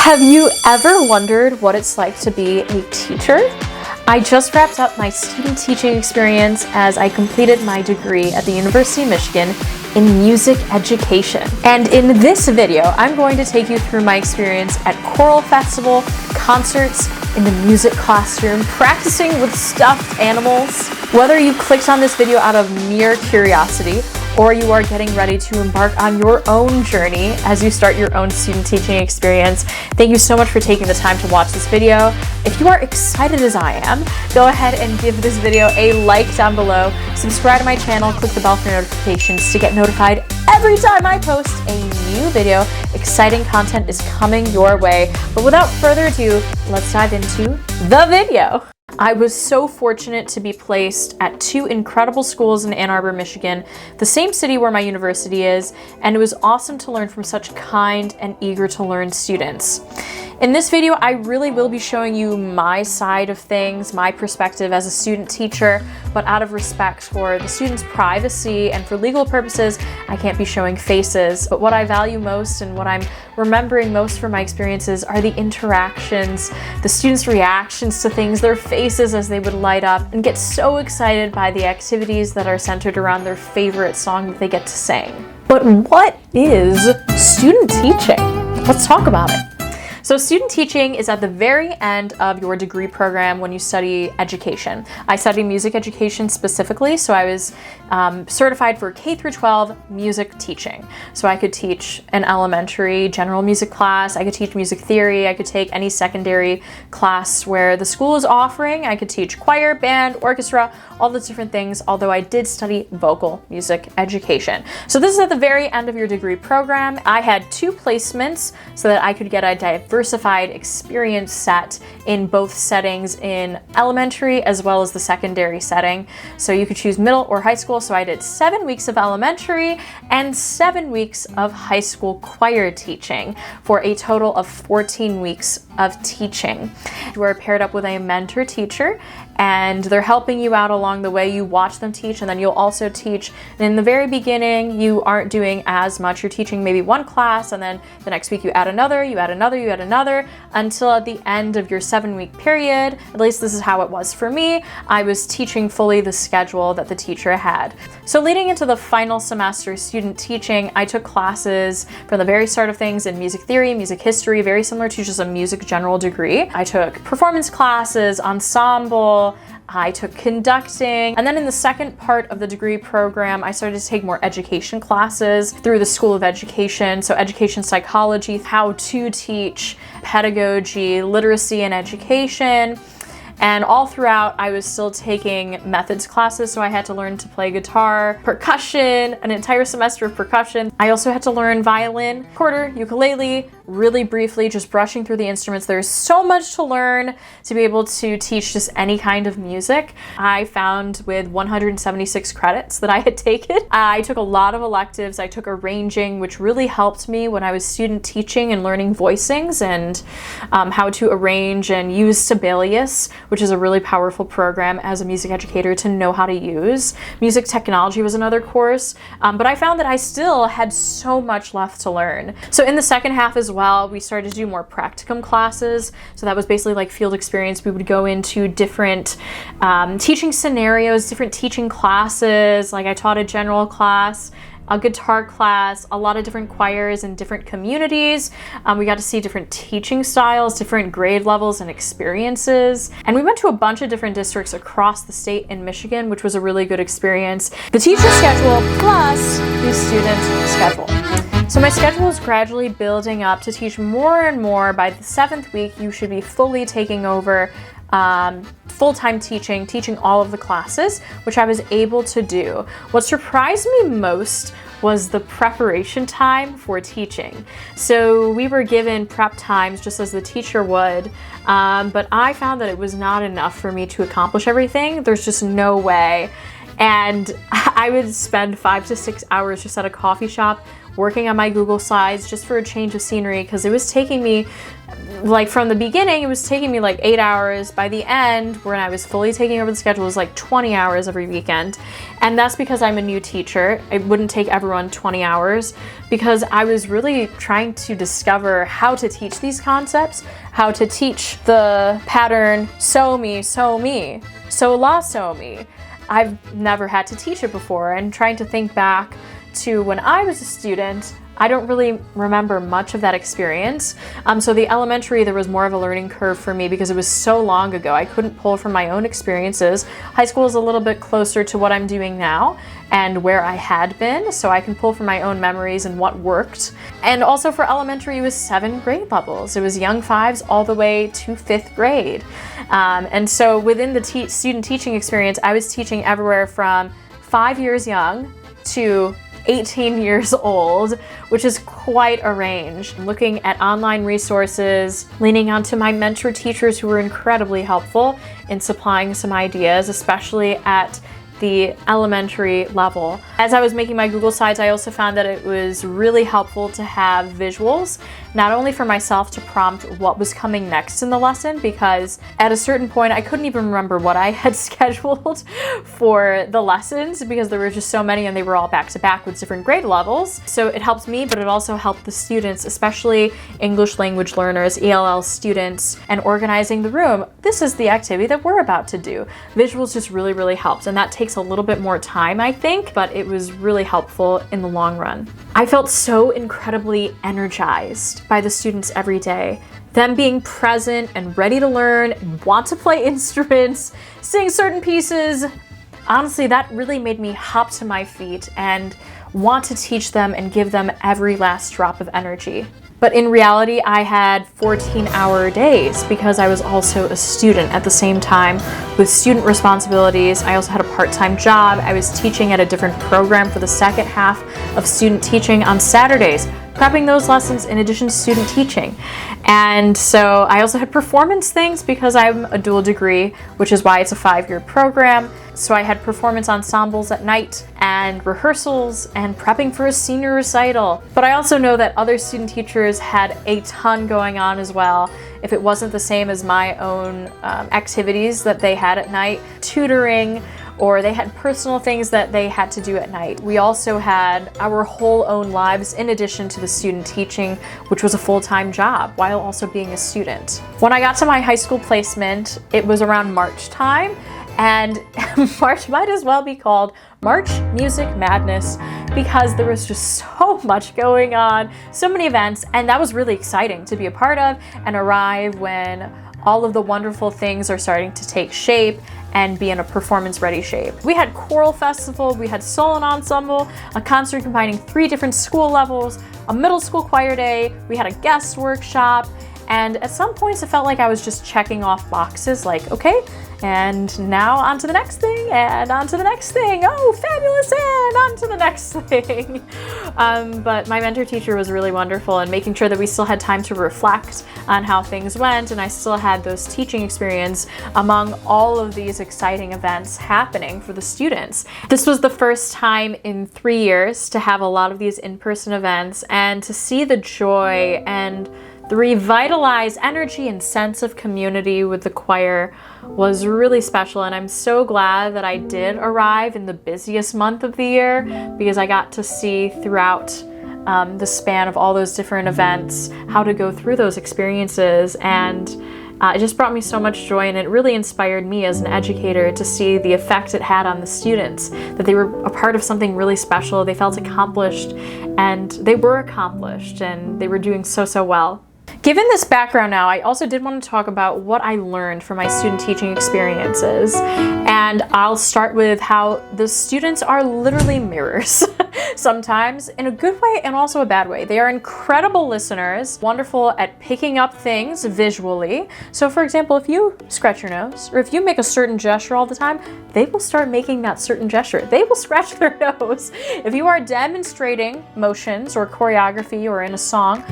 Have you ever wondered what it's like to be a teacher? I just wrapped up my student teaching experience as I completed my degree at the University of Michigan in music education. And in this video, I'm going to take you through my experience at choral festival, concerts, in the music classroom, practicing with stuffed animals. Whether you clicked on this video out of mere curiosity or you are getting ready to embark on your own journey as you start your own student teaching experience, thank you so much for taking the time to watch this video. If you are excited as I am, go ahead and give this video a like down below, subscribe to my channel, click the bell for notifications to get notified every time I post a new video. Exciting content is coming your way. But without further ado, let's dive into the video. I was so fortunate to be placed at two incredible schools in Ann Arbor, Michigan, the same city where my university is, and it was awesome to learn from such kind and eager to learn students. In this video, I really will be showing you my side of things, my perspective as a student teacher, but out of respect for the students' privacy and for legal purposes, I can't be showing faces. But what I value most and what I'm remembering most from my experiences are the interactions, the students' reactions to things, their faces as they would light up and get so excited by the activities that are centered around their favorite song that they get to sing. But what is student teaching? Let's talk about it. So student teaching is at the very end of your degree program when you study education. I studied music education specifically, so I was certified for K through 12 music teaching. So I could teach an elementary general music class, I could teach music theory, I could take any secondary class where the school is offering, I could teach choir, band, orchestra, all those different things, although I did study vocal music education. So this is at the very end of your degree program. I had 2 placements so that I could get a diversified experience set in both settings, in elementary as well as the secondary setting. So you could choose middle or high school. So I did 7 weeks of elementary and 7 weeks of high school choir teaching for a total of 14 weeks of teaching. You are paired up with a mentor teacher and they're helping you out along the way. You watch them teach and then you'll also teach. And in the very beginning, you aren't doing as much. You're teaching maybe one class and then the next week you add another, you add another, you add another, until at the end of your 7-week period, at least this is how it was for me, I was teaching fully the schedule that the teacher had. So leading into the final semester student teaching, I took classes from the very start of things in music theory, music history, very similar to just a music general degree. I took performance classes, ensemble, I took conducting, and then in the second part of the degree program, I started to take more education classes through the School of Education. So education psychology, how to teach, pedagogy, literacy and education. And all throughout, I was still taking methods classes, so I had to learn to play guitar, percussion, an entire semester of percussion. I also had to learn violin, recorder, ukulele, really briefly, just brushing through the instruments. There's so much to learn to be able to teach just any kind of music. I found with 176 credits that I had taken. I took a lot of electives. I took arranging, which really helped me when I was student teaching and learning voicings and how to arrange and use Sibelius, which is a really powerful program as a music educator to know how to use. Music technology was another course, but I found that I still had so much left to learn. So in the second half as well, we started to do more practicum classes. So that was basically like field experience. We would go into different teaching scenarios, different teaching classes. Like I taught a general class, a guitar class, a lot of different choirs in different communities. We got to see different teaching styles, different grade levels and experiences. And we went to a bunch of different districts across the state in Michigan, which was a really good experience. The teacher schedule plus the student schedule. So my schedule is gradually building up to teach more and more. By the 7th week, you should be fully taking over full-time teaching all of the classes, which I was able to do. What surprised me most was the preparation time for teaching. So we were given prep times just as the teacher would, but I found that it was not enough for me to accomplish everything. There's just no way. And I would spend 5 to 6 hours just at a coffee shop working on my Google Slides just for a change of scenery, because it was taking me, like from the beginning, it was taking me like 8 hours. By the end, when I was fully taking over the schedule, it was like 20 hours every weekend. And that's because I'm a new teacher. It wouldn't take everyone 20 hours because I was really trying to discover how to teach these concepts, how to teach the pattern so me, so me, so la, so me. I've never had to teach it before, and trying to think back to when I was a student, I don't really remember much of that experience. So the elementary, there was more of a learning curve for me because it was so long ago. I couldn't pull from my own experiences. High school is a little bit closer to what I'm doing now and where I had been, so I can pull from my own memories and what worked. And also for elementary, it was 7 grade levels. It was young 5s all the way to 5th grade. And so within the student teaching experience, I was teaching everywhere from 5 years young to 18 years old, which is quite a range. Looking at online resources, leaning onto my mentor teachers who were incredibly helpful in supplying some ideas, especially at the elementary level. As I was making my Google Slides, I also found that it was really helpful to have visuals, not only for myself to prompt what was coming next in the lesson, because at a certain point I couldn't even remember what I had scheduled for the lessons because there were just so many and they were all back to back with different grade levels. So it helped me, but it also helped the students, especially English language learners, ELL students, and organizing the room. This is the activity that we're about to do. Visuals just really, really helped, and that takes a little bit more time, I think, but it was really helpful in the long run. I felt so incredibly energized by the students every day. Them being present and ready to learn and want to play instruments, sing certain pieces. Honestly, that really made me hop to my feet and want to teach them and give them every last drop of energy. But in reality, I had 14-hour days because I was also a student at the same time with student responsibilities. I also had a part-time job. I was teaching at a different program for the second half of student teaching on Saturdays, prepping those lessons in addition to student teaching. And so I also had performance things because I'm a dual degree, which is why it's a 5-year program. So I had performance ensembles at night and rehearsals and prepping for a senior recital. But I also know that other student teachers had a ton going on as well. If it wasn't the same as my own activities that they had at night, tutoring, or they had personal things that they had to do at night. We also had our whole own lives in addition to the student teaching, which was a full-time job while also being a student. When I got to my high school placement, it was around March time, and March might as well be called March Music Madness because there was just so much going on, so many events, and that was really exciting to be a part of and arrive when all of the wonderful things are starting to take shape and be in a performance-ready shape. We had choral festival, we had solo and ensemble, a concert combining 3 different school levels, a middle school choir day, we had a guest workshop, and at some points it felt like I was just checking off boxes like, okay, and now on to the next thing, and on to the next thing. Oh, fabulous, and on to the next thing. But my mentor teacher was really wonderful in making sure that we still had time to reflect on how things went, and I still had those teaching experience among all of these exciting events happening for the students. This was the first time in 3 years to have a lot of these in-person events and to see the joy and the revitalized energy and sense of community with the choir was really special, and I'm so glad that I did arrive in the busiest month of the year because I got to see throughout the span of all those different events how to go through those experiences, and it just brought me so much joy, and it really inspired me as an educator to see the effect it had on the students, that they were a part of something really special, they felt accomplished, and they were accomplished, and they were doing so well. Given this background now, I also did want to talk about what I learned from my student teaching experiences. And I'll start with how the students are literally mirrors. Sometimes in a good way and also a bad way. They are incredible listeners, wonderful at picking up things visually. So for example, if you scratch your nose or if you make a certain gesture all the time, they will start making that certain gesture. They will scratch their nose. If you are demonstrating motions or choreography or in a song,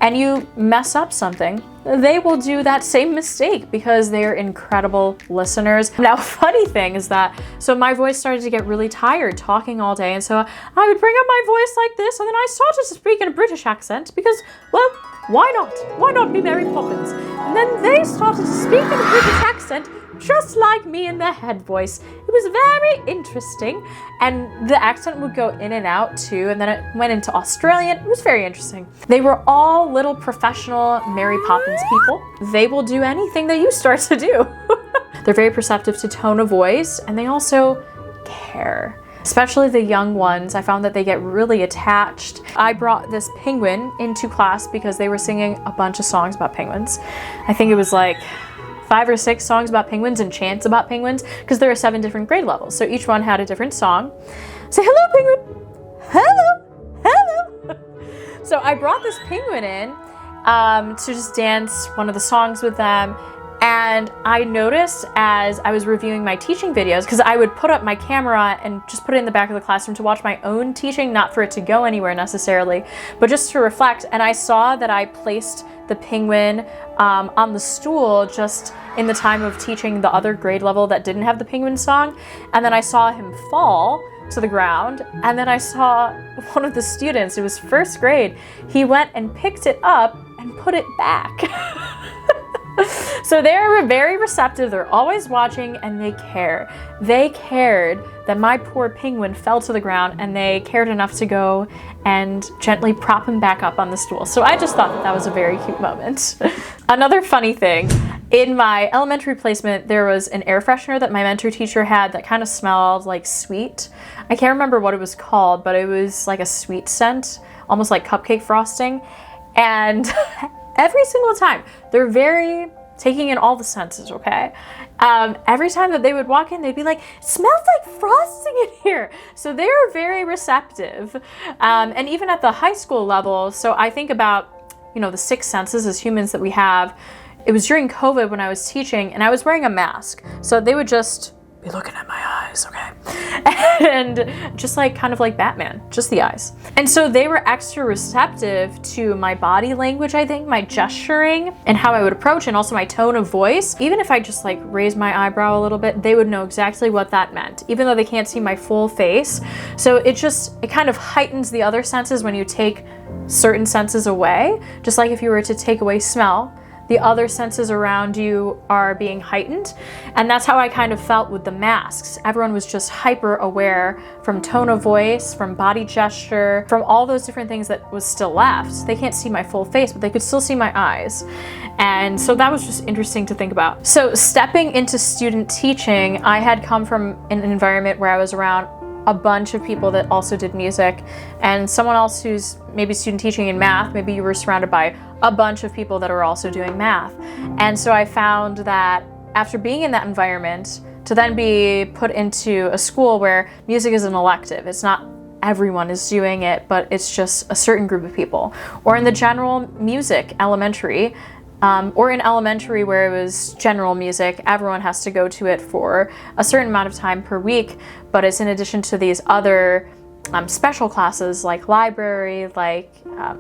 and you mess up something, they will do that same mistake because they're incredible listeners. Now, funny thing is that, so my voice started to get really tired talking all day, and so I would bring up my voice like this, and then I started to speak in a British accent because, well, why not? Why not be Mary Poppins? And then they started to speak in a British accent just like me in their head voice. It was very interesting, and the accent would go in and out too, and then it went into Australian. It was very interesting. They were all little professional Mary Poppins people. They will do anything that you start to do. They're very perceptive to tone of voice, and they also care. Especially the young ones, I found that they get really attached. I brought this penguin into class because they were singing a bunch of songs about penguins. I think it was like 5 or 6 songs about penguins and chants about penguins, because there are 7 different grade levels. So each one had a different song. Say, hello, penguin. Hello, hello. So I brought this penguin in to just dance one of the songs with them. And I noticed as I was reviewing my teaching videos, because I would put up my camera and just put it in the back of the classroom to watch my own teaching, not for it to go anywhere necessarily, but just to reflect. And I saw that I placed the penguin on the stool just in the time of teaching the other grade level that didn't have the penguin song. And then I saw him fall to the ground. And then I saw one of the students, it was 1st grade, he went and picked it up and put it back. So they're very receptive, they're always watching, and they care. They cared that my poor penguin fell to the ground, and they cared enough to go and gently prop him back up on the stool. So I just thought that that was a very cute moment. Another funny thing, in my elementary placement, there was an air freshener that my mentor teacher had that kind of smelled like sweet. I can't remember what it was called, but it was like a sweet scent, almost like cupcake frosting. And every single time, they're very taking in all the senses, okay? Every time that they would walk in, they'd be like, smells like frosting in here. So they are very receptive. And even at the high school level, so I think about, you know, the 6 senses as humans that we have. It was during COVID when I was teaching, and I was wearing a mask. So they would just be looking at my eyes, okay? And just like, kind of like Batman, just the eyes. And so they were extra receptive to my body language, I think, my gesturing, and how I would approach, and also my tone of voice. Even if I just like raised my eyebrow a little bit, they would know exactly what that meant, even though they can't see my full face. So it kind of heightens the other senses when you take certain senses away. Just like if you were to take away smell, the other senses around you are being heightened. And that's how I kind of felt with the masks. Everyone was just hyper aware from tone of voice, from body gesture, from all those different things that was still left. They can't see my full face, but they could still see my eyes. And so that was just interesting to think about. So stepping into student teaching, I had come from an environment where I was around a bunch of people that also did music, and someone else who's maybe student teaching in math, maybe you were surrounded by a bunch of people that are also doing math. And so I found that after being in that environment, to then be put into a school where music is an elective, it's not everyone is doing it, but it's just a certain group of people. Or in the general music elementary, or in elementary where it was general music, everyone has to go to it for a certain amount of time per week, but it's in addition to these other special classes like library, like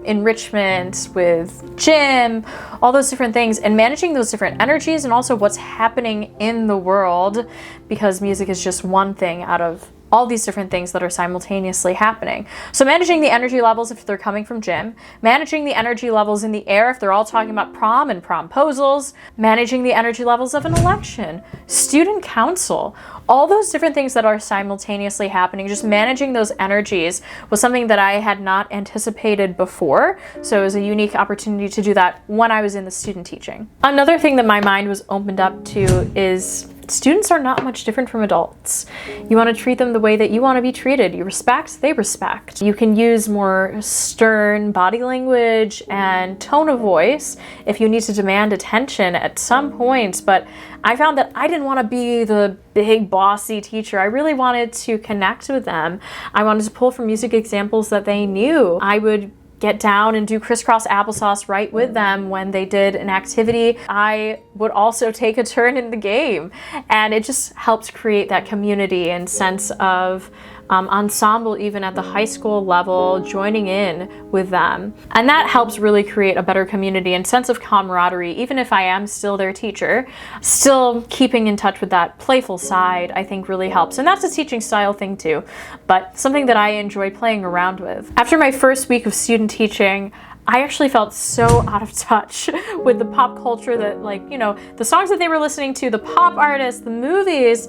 enrichment with gym, all those different things, and managing those different energies and also what's happening in the world, because music is just one thing out of all these different things that are simultaneously happening. So managing the energy levels if they're coming from gym, managing the energy levels in the air if they're all talking about prom and promposals, managing the energy levels of an election, student council, all those different things that are simultaneously happening, just managing those energies was something that I had not anticipated before. So it was a unique opportunity to do that when I was in the student teaching. Another thing that my mind was opened up to is students are not much different from adults. You want to treat them the way that you want to be treated. You respect, they respect. You can use more stern body language and tone of voice if you need to demand attention at some points, but I found that I didn't want to be the big bossy teacher. I really wanted to connect with them. I wanted to pull from music examples that they knew. I would get down and do crisscross applesauce right with them when they did an activity. I would also take a turn in the game, and it just helped create that community and sense of ensemble even at the high school level, joining in with them. And that helps really create a better community and sense of camaraderie, even if I am still their teacher. Still keeping in touch with that playful side, I think really helps. And that's a teaching style thing too, but something that I enjoy playing around with. After my first week of student teaching, I actually felt so out of touch with the pop culture that, like, you know, the songs that they were listening to, the pop artists, the movies.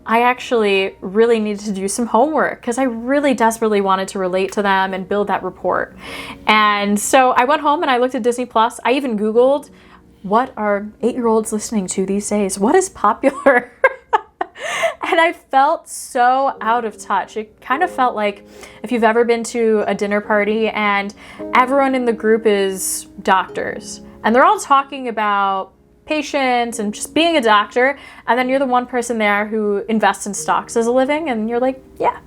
I actually really needed to do some homework because I really desperately wanted to relate to them and build that rapport. And so I went home and I looked at Disney Plus. I even Googled, what are 8-year-olds listening to these days? What is popular? And I felt so out of touch. It kind of felt like if you've ever been to a dinner party and everyone in the group is doctors and they're all talking about patients and just being a doctor, and then you're the one person there who invests in stocks as a living, and you're like, yeah.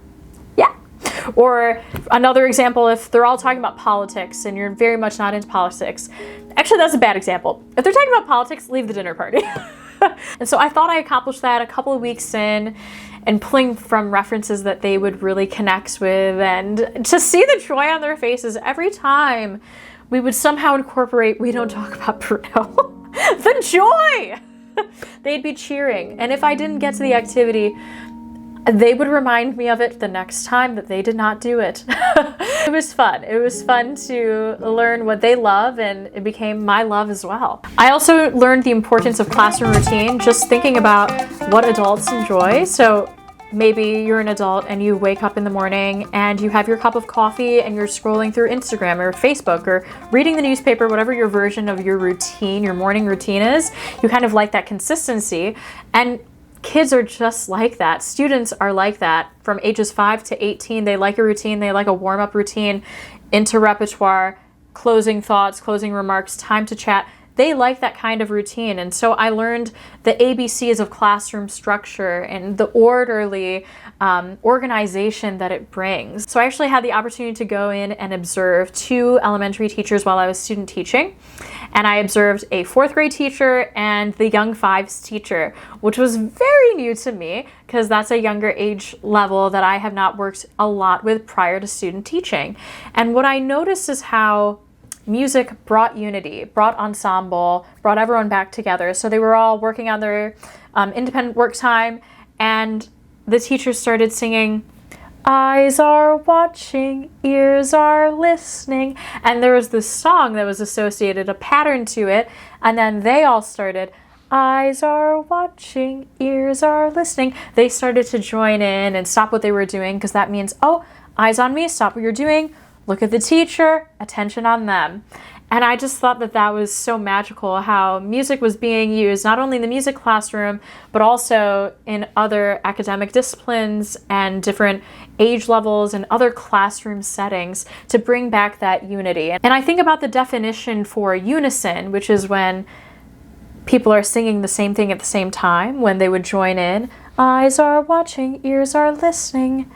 Or another example, if they're all talking about politics and you're very much not into politics. Actually, that's a bad example. If they're talking about politics, leave the dinner party. And so I thought I accomplished that a couple of weeks in, and pulling from references that they would really connect with, and to see the joy on their faces every time we would somehow incorporate, we don't talk about Bruno. The joy! They'd be cheering. And if I didn't get to the activity, they would remind me of it the next time that they did not do it. It was fun. It was fun to learn what they love, and it became my love as well. I also learned the importance of classroom routine, just thinking about what adults enjoy. So maybe you're an adult and you wake up in the morning and you have your cup of coffee and you're scrolling through Instagram or Facebook or reading the newspaper, whatever your version of your routine, your morning routine is. You kind of like that consistency. And kids are just like that. Students are like that from ages 5 to 18. They like a routine. They like a warm-up routine, into repertoire, closing thoughts, closing remarks, time to chat. They like that kind of routine. And so I learned the ABCs of classroom structure and the orderly organization that it brings. So I actually had the opportunity to go in and observe 2 elementary teachers while I was student teaching. And I observed a 4th grade teacher and the young 5s teacher, which was very new to me because that's a younger age level that I have not worked a lot with prior to student teaching. And what I noticed is how music brought unity, brought ensemble, brought everyone back together. So they were all working on their independent work time, and the teacher started singing, "Eyes are watching, ears are listening." And there was this song that was associated, a pattern to it, and then they all started, "Eyes are watching, ears are listening." They started to join in and stop what they were doing, because that means, oh, eyes on me, stop what you're doing. Look at the teacher, attention on them. And I just thought that that was so magical, how music was being used, not only in the music classroom, but also in other academic disciplines and different age levels and other classroom settings to bring back that unity. And I think about the definition for unison, which is when people are singing the same thing at the same time, when they would join in. Eyes are watching, ears are listening.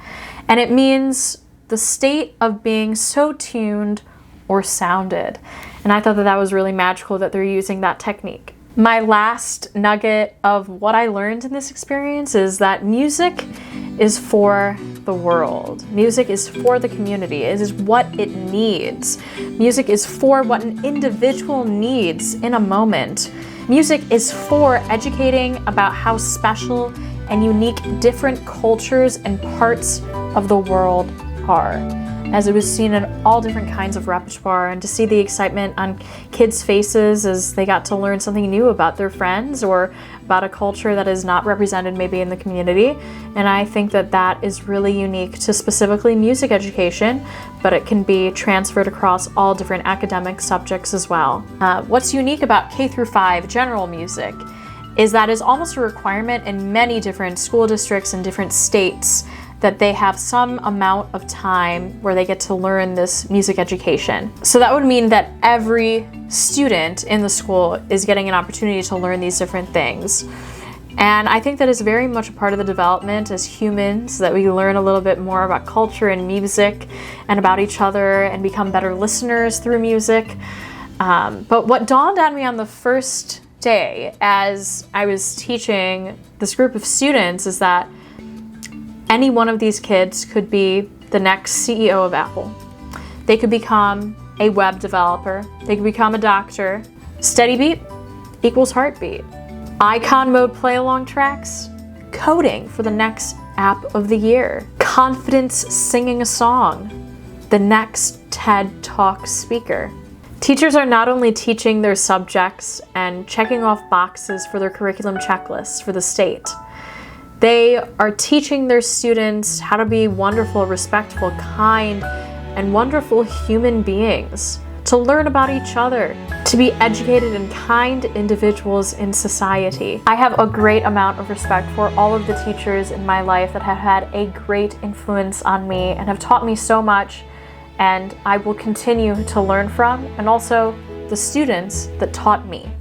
And it means the state of being so tuned or sounded. And I thought that that was really magical that they're using that technique. My last nugget of what I learned in this experience is that music is for the world. Music is for the community. It is what it needs. Music is for what an individual needs in a moment. Music is for educating about how special and unique different cultures and parts of the world are, as it was seen in all different kinds of repertoire, and to see the excitement on kids' faces as they got to learn something new about their friends or about a culture that is not represented maybe in the community. And I think that that is really unique to specifically music education, but it can be transferred across all different academic subjects as well. What's unique about K through 5 general music is that it's almost a requirement in many different school districts and different states that they have some amount of time where they get to learn this music education. So that would mean that every student in the school is getting an opportunity to learn these different things. And I think that is very much a part of the development as humans, that we learn a little bit more about culture and music and about each other and become better listeners through music. But what dawned on me on the first day as I was teaching this group of students is that Any one of these kids could be the next CEO of Apple. They could become a web developer. They could become a doctor. Steady beat equals heartbeat. Icon mode play along tracks, coding for the next app of the year. Confidence singing a song, the next TED Talk speaker. Teachers are not only teaching their subjects and checking off boxes for their curriculum checklists for the state. They are teaching their students how to be wonderful, respectful, kind, and wonderful human beings, to learn about each other, to be educated and kind individuals in society. I have a great amount of respect for all of the teachers in my life that have had a great influence on me and have taught me so much, and I will continue to learn from, and also the students that taught me.